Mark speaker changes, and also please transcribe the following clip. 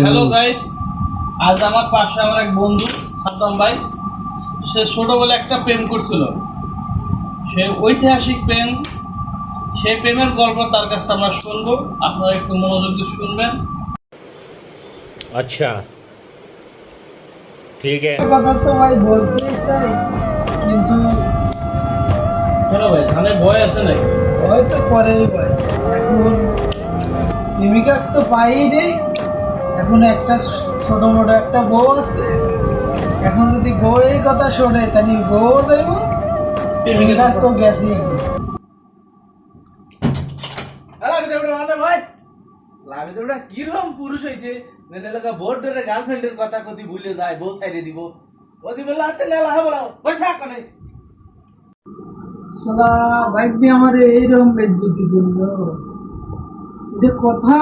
Speaker 1: Hello guys, আজ আমার পাশে আমার এক বন্ধু হাতাম ভাই। সে ছোটবেলায় একটা প্রেম করছিল, সে ঐতিহাসিক প্রেম। সেই প্রেমের গল্প তার কাছে আমরা শুনবো, আপনারা একটু মনোযোগ দিয়ে শুনবেন।
Speaker 2: अच्छा ठीक है।
Speaker 3: কথা তো ভাই বলতেই চাই, কিন্তু
Speaker 1: কেন ভাই, ধানে ভয় আছে নাকি?
Speaker 3: হয়তো পরেই ভাই। এখন প্রেমিকা তো পাই নেই, এখন একটা ছোট মোটো একটা বউ আছে। এখন যদি বউ এই কথা শোনে তাহলে বউ যাইব, প্রেমিকা তো গেছি।
Speaker 4: কিরকম পুরুষ হয়েছে বোর্ড ধরে গার্লফ্রেন্ডের কথা কতি ভুলে যায়, বউ সাইডে দিব ওজি বললো হাতে নেলা হবে না বসে থাক মানে
Speaker 3: শালা বাইক নিয়ে আমার এইরকম বেজ্জতি করলো, এটা কথা।